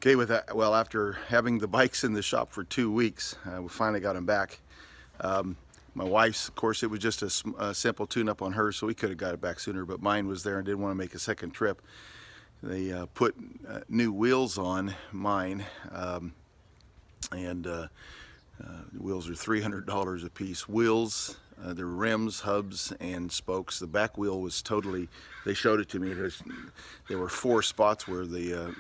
Okay, with that, well, after having the bikes in the shop for 2 weeks, we finally got them back. My wife's, of course, it was just a simple tune-up on hers, so we could have got it back sooner, but mine was there and didn't want to make a second trip. They put new wheels on mine, and the wheels are $300 a piece. Wheels, the rims, hubs, and spokes. The back wheel was totally. They showed it to me. There were 4 spots where the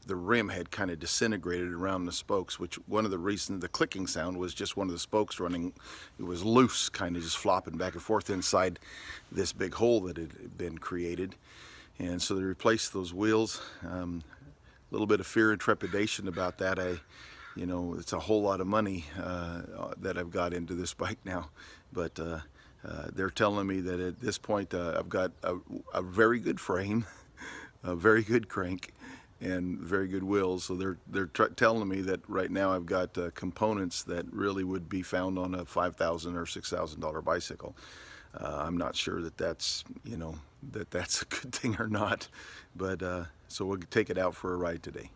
rim had kind of disintegrated around the spokes. Which one of the reasons the clicking sound was just one of the spokes running. It was loose, kind of just flopping back and forth inside this big hole that had been created. And so they replaced those wheels. A little bit of fear and trepidation about that. You know, it's a whole lot of money that I've got into this bike now, but they're telling me that at this point I've got a very good frame, a very good crank, and very good wheels. So they're telling me that right now I've got components that really would be found on a $5,000 or $6,000 bicycle. I'm not sure that that's, you know, that's a good thing or not, but so we'll take it out for a ride today.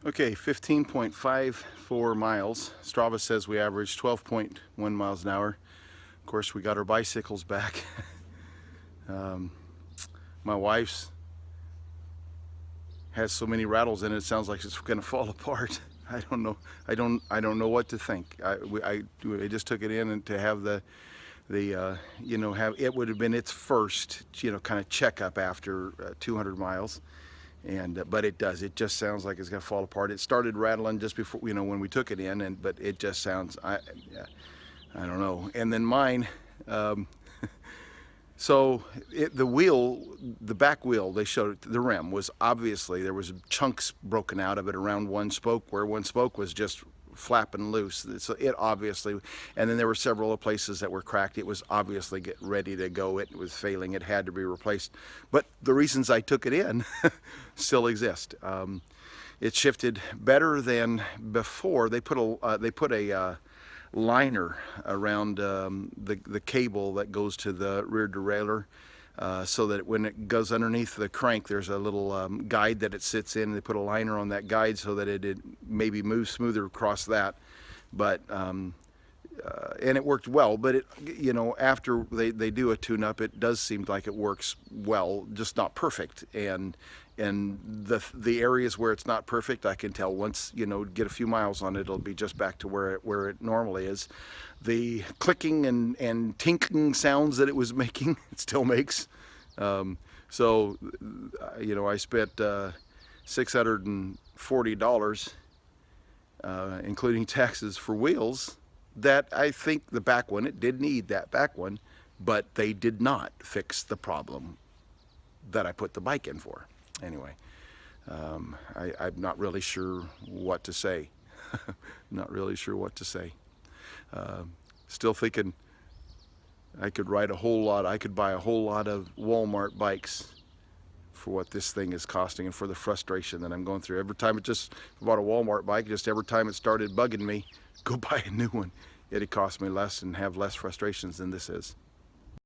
Okay, 15.54 miles. Strava says we averaged 12.1 miles an hour. Of course, we got our bicycles back. My wife's has so many rattles in it, it sounds like it's going to fall apart. I don't know. I don't know what to think. I just took it in and to have the you know, have it would have been its first, you know, kind of checkup after 200 miles. And but it just sounds like it's gonna fall apart. It started rattling just before, you know, when we took it in, and but it just sounds, I don't know. And then mine, so the wheel, the back wheel, they showed the rim was obviously, there was chunks broken out of it around one spoke, where one spoke was just flapping loose. So it obviously, and then there were several places that were cracked. It was obviously getting ready to go. It was failing. It had to be replaced. But the reasons I took it in still exist. It shifted better than before. They put a liner around the cable that goes to the rear derailleur. So that when it goes underneath the crank, there's a little guide that it sits in. They put a liner on that guide so that it maybe moves smoother across that. But and it worked well. But it, you know, after they do a tune-up, it does seem like it works well, just not perfect. And the areas where it's not perfect, I can tell once, you know, get a few miles on it, it'll be just back to where it normally is. The clicking and tinkling sounds that it was making, it still makes. So, you know, I spent $640, including taxes, for wheels that I think the back one, it did need that back one, but they did not fix the problem that I put the bike in for. Anyway, I'm not really sure what to say. Not really sure what to say. Still thinking I could ride a whole lot. I could buy a whole lot of Walmart bikes for what this thing is costing and for the frustration that I'm going through. Every time I bought a Walmart bike, just every time it started bugging me, go buy a new one. Yet it cost me less and have less frustrations than this is.